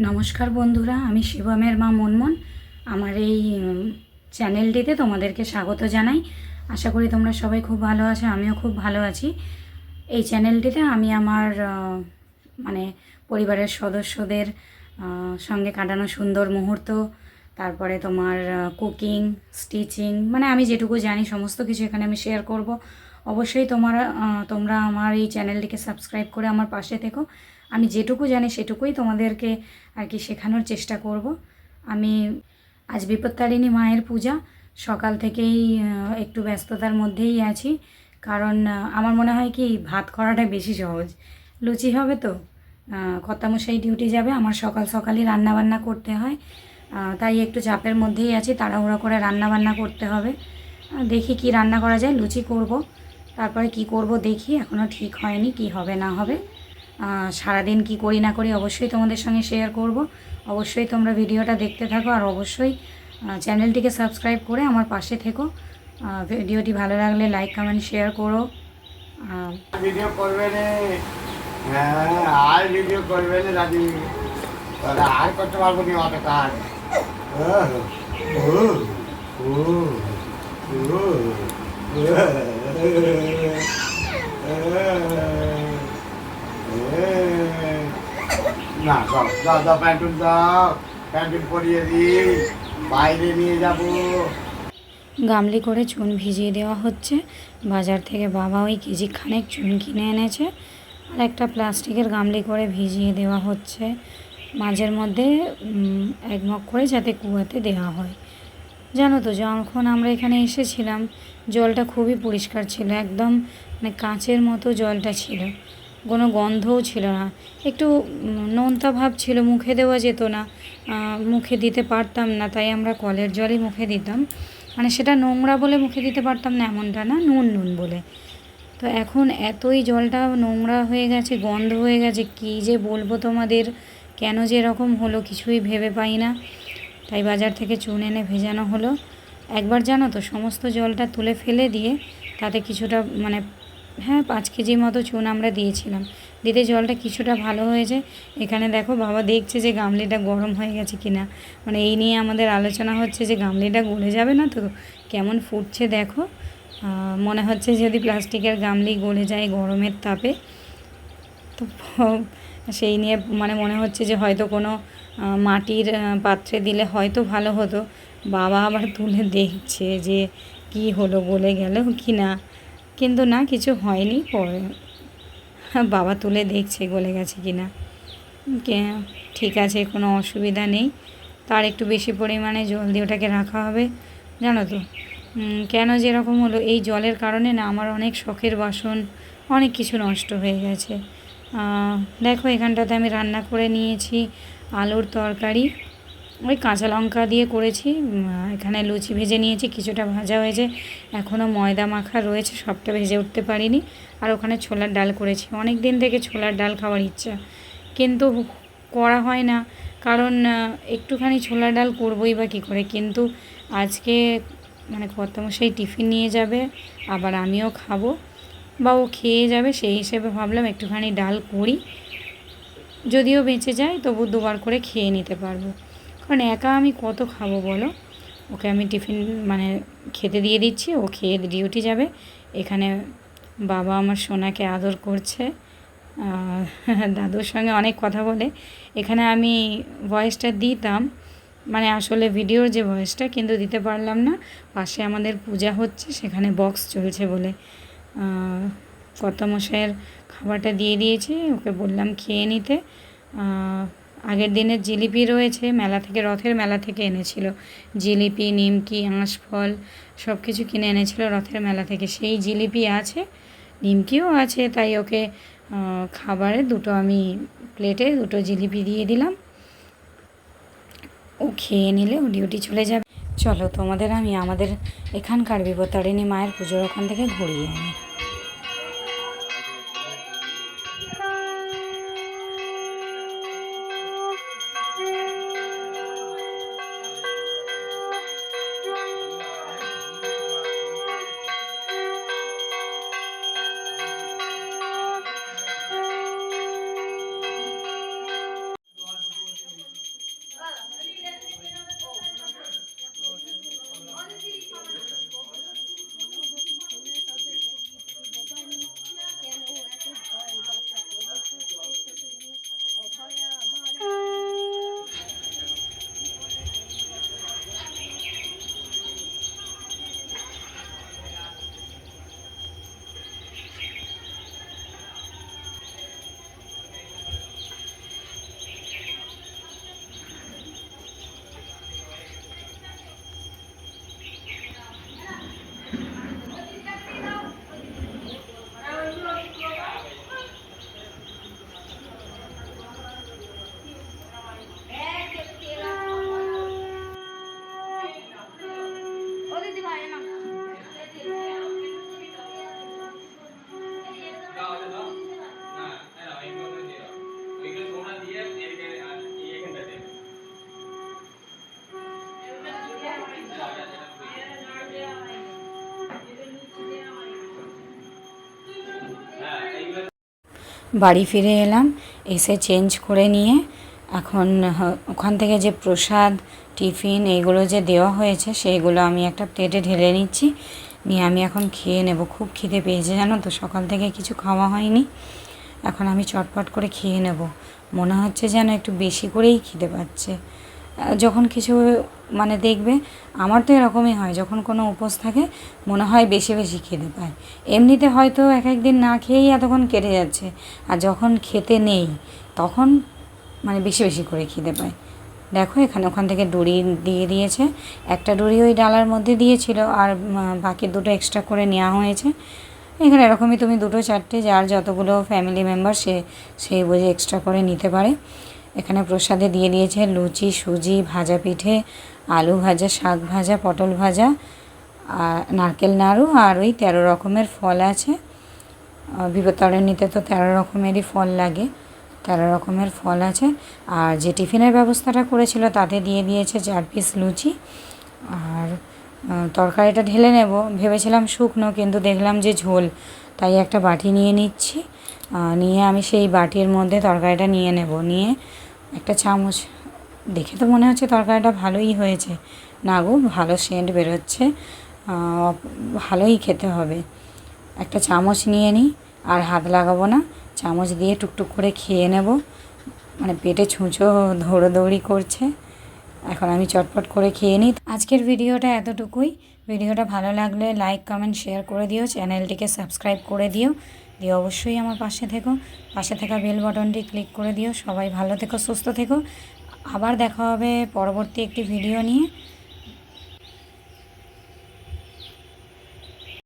নমস্কার বন্ধুরা, আমি শিবমের মা মনমন। আমার এই চ্যানেলটিতে তোমাদেরকে স্বাগত জানাই। আশা করি তোমরা সবাই খুব ভালো আছো, আমিও খুব ভালো আছি। এই চ্যানেলটিতে আমি আমার মানে পরিবারের সদস্যদের সঙ্গে কাটানো সুন্দর মুহূর্ত, তারপরে তোমার কুকিং, স্টিচিং, মানে আমি যেটুকু জানি সমস্ত কিছু এখানে আমি শেয়ার করব। অবশ্যই তোমরা আমার এই চ্যানেলটিকে সাবস্ক্রাইব করে আমার পাশে থেকো। আমি যেটুকু জানি সেটুকুই তোমাদেরকে আর কি শেখানোর চেষ্টা করব। আমি আজ বিপত্তারিণী মায়ের পূজা, সকাল থেকেই একটু ব্যস্ততার মধ্যেই আছি। কারণ আমার মনে হয় কি ভাত করাটা বেশি সহজ। লুচি হবে তো, কর্তামশাই ডিউটি যাবে, আমার সকাল সকালই রান্নাবান্না করতে হয়। তাই একটু চাপের মধ্যেই আছি, তাড়াহুড়ো করে রান্নাবান্না করতে হবে। দেখি কি রান্না করা যায়, লুচি করব, তারপরে কি করব দেখি, এখনও ঠিক হয়নি কি হবে না হবে। সারাদিন কি করি না করি অবশ্যই তোমাদের সঙ্গে শেয়ার করব। অবশ্যই তোমরা ভিডিওটা দেখতে থাকো, আর অবশ্যই চ্যানেলটিকে সাবস্ক্রাইব করে আমার পাশে থেকো। ভিডিওটি ভালো লাগলে লাইক কমেন্ট শেয়ার করো। ভিডিও করবে রে, হ্যাঁ আর ভিডিও করবে রে দাদি, তাহলে আর করতে পারবো নি অত কাজ। না দাও দাও দাও, প্যান্টুন দাও, প্যান্টুন পরিয়ে দিই, বাইরে নিয়ে যাবো। গামলি করে চুন ভিজিয়ে দেওয়া হচ্ছে। বাজার থেকে বাবা ওই কেজি খানেক চুন কিনে এনেছে, আর একটা প্লাস্টিকের গামলি করে ভিজিয়ে দেওয়া হচ্ছে মাঝের মধ্যে, এক মগ করে, যাতে কুয়াতে দেওয়া হয়। জানো তো, যখন আমরা এখানে এসেছিলাম জলটা খুবই পরিষ্কার ছিল, একদম মানে কাঁচের মতো জলটা ছিল, কোনো গন্ধও ছিল না। একটু নোনতা ভাব ছিল, মুখে দেওয়া যেত না, মুখে দিতে পারতাম না, তাই আমরা কলের জলই মুখে দিতাম। মানে সেটা নোংরা বলে মুখে দিতে পারতাম না এমনটা না, নুন নুন বলে। তো এখন এতই জলটা নোংরা হয়ে গেছে, গন্ধ হয়ে গেছে, কী যে বলবো তোমাদের, কেন যে এরকম হলো কিছুই ভেবে পাই না। তাই বাজার থেকে চুন এনে ভেজানো হলো। একবার জানো তো, সমস্ত জলটা তুলে ফেলে দিয়ে তাতে কিছুটা মানে 5 কেজি মতো চুন আমরা দিয়েছিলাম, দিতে জলটা কিছুটা ভালো হয়েছে। এখানে দেখো বাবা দেখছে যে গামলিটা গরম হয়ে গেছে কিনা, মানে এই নিয়ে আমাদের আলোচনা হচ্ছে যে গামলিটা গলে যাবে না তো, কেমন ফুটছে দেখো। মনে হচ্ছে যদি প্লাস্টিকের গামলি গলে যায় গরমের তাপে, তো সেই নিয়ে মানে মনে হচ্ছে যে হয়তো কোনো মাটির পাত্রে দিলে হয়তো ভালো হতো। বাবা আবার তুলে দেখছে যে কি হলো, গলে গেল কি না, কিন্তু না, কিছু হয়নি। পরে বাবা তুলে দেখছে গলে গেছে কি না। ঠিক আছে, কোনো অসুবিধা নেই। তার একটু বেশি পরিমাণে জল দিয়ে ওটাকে রাখা হবে। জানো তো কেন যেরকম হলো, এই জলের কারণে না আমার অনেক শখের বাসন, অনেক কিছু নষ্ট হয়ে গেছে। দেখো এখানটাতে আমি রান্না করে নিয়েছি আলুর তরকারি, ওই কাঁচা লঙ্কা দিয়ে করেছি। এখানে লুচি ভেজে নিয়েছি, কিছুটা ভাজা হয়েছে, এখনও ময়দা মাখা রয়েছে, সবটা ভেজে উঠতে পারিনি। আর ওখানে ছোলার ডাল করেছি, অনেক দিন থেকে ছোলার ডাল খাওয়ার ইচ্ছা, কিন্তু করা হয় না। কারণ একটুখানি ছোলার ডাল করবই বা কী করে, কিন্তু আজকে মানে কর্তামশাই টিফিন নিয়ে যাবে, আবার আমিও খাবো বা ও খেয়ে যাবে, সেই হিসেবে ভাবলাম একটুখানি ডাল করি, যদিও বেঁচে যায় তবু দুবার করে খেয়ে নিতে পারবো। কারণ একা আমি কত খাবো বলো। ওকে আমি টিফিন মানে খেতে দিয়ে দিচ্ছি, ও খেয়ে ডিউটি যাবে। এখানে বাবা আমার সোনাকে আদর করছে, দাদুর সঙ্গে অনেক কথা বলে। এখানে আমি ভয়েসটা দিতাম, মানে আসলে ভিডিওর যে ভয়েসটা, কিন্তু দিতে পারলাম না। পাশে আমাদের পূজা হচ্ছে, সেখানে বক্স চলছে বলে কর্তামশাইয়ের খাবারটা দিয়ে দিয়েছি, ওকে বললাম খেয়ে নিতে। আগের দিনের জিলিপি রয়েছে, মেলা থেকে, রথের মেলা থেকে এনেছিল জিলিপি, নিমকি, আঁশফল সব কিছু কিনে এনেছিল রথের মেলা থেকে, সেই জিলিপি আছে, নিমকিও আছে। তাই ওকে খাবারে দুটো আমি প্লেটে দুটো জিলিপি দিয়ে দিলাম, ও খেয়ে নিলে ও ডিউটি চলে যাবে। চলো তোমাদের আমি আমাদের এখানকার বিপত্তারিণী মায়ের পুজোর ওখান থেকে ঘুরিয়ে আনি। বাড়ি ফিরে এলাম, এসে চেঞ্জ করে নিয়ে এখন ওখান থেকে যে প্রসাদ টিফিন এগুলো যে দেওয়া হয়েছে সেইগুলো আমি একটা প্লেটে ঢেলে নিচ্ছি, নিয়ে আমি এখন খেয়ে নেব। খুব খিদে পেয়েছে জানো তো, সকাল থেকে কিছু খাওয়া হয়নি। এখন আমি চটপট করে খেয়ে নেব। মনে হচ্ছে যেন একটু বেশি করেই খিদে পাচ্ছে। যখন কিছু মানে দেখবে, আমার তো এরকমই হয়, যখন কোনো উপোস থাকে মনে হয় বেশি বেশি খিদে পায়। এমনিতে হয়তো এক একদিন না খেয়েই এতক্ষণ কেটে যাচ্ছে, আর যখন খেতে নেই তখন মানে বেশি বেশি করে খিদে পায়। দেখো এখানে ওখান থেকে দড়ি দিয়ে দিয়েছে, একটা দড়ি ওই ডালার মধ্যে দিয়েছিল, আর বাকি দুটো এক্সট্রা করে নেওয়া হয়েছে। এখানে এরকমই তুমি দুটো চারটে যার যতগুলো ফ্যামিলি মেম্বার সেই বুঝে এক্সট্রা করে নিতে পারে। এখানে প্রসাদে দিয়ে দিয়েছে লুচি, সুজি, ভাজা পিঠে, আলু ভাজা, শাক ভাজা, পটল ভাজা, আর নারকেল নাড়ু, আর ওই 13 রকমের ফল আছে। বিপত্তারিণীতে তো 13 রকমেরই ফল লাগে, 13 রকমের ফল আছে। আর যে টিফিনের ব্যবস্থাটা করেছিল তাতে দিয়ে দিয়েছে 4 পিস লুচি। আর তরকারিটা ঢেলে নেব ভেবেছিলাম শুকনো, কিন্তু দেখলাম যে ঝোল, তাই একটা বাটি নিয়ে নিচ্ছি। নিয়ে আমি সেই বাটির মধ্যে তরকারিটা নিয়ে নেব। নিয়ে একটা চামচ, দেখে তো মনে হচ্ছে তরকারিটা ভালোই হয়েছে, না গো ভালো সেন্ট বেরোচ্ছে, ভালোই খেতে হবে। একটা চামচ নিয়ে নিই, আর হাত লাগাবো না, চামচ দিয়ে টুকটুক করে খেয়ে নেব। মানে পেটে ছুঁচো দৌড়োদৌড়ি করছে, এখন আমি চটপট করে খেয়ে নিই। আজকের ভিডিওটা এতটুকুই। ভিডিওটা ভালো লাগলে লাইক, কমেন্ট, শেয়ার করে দিও, চ্যানেলটিকে সাবস্ক্রাইব করে দিও, দিয়ে অবশ্যই আমার পাশে থেকো, পাশে থাকা বেল বাটনটি ক্লিক করে দিও। সবাই ভালো থেকো, সুস্থ থেকো। আবার দেখা হবে পরবর্তী একটি ভিডিও নিয়ে।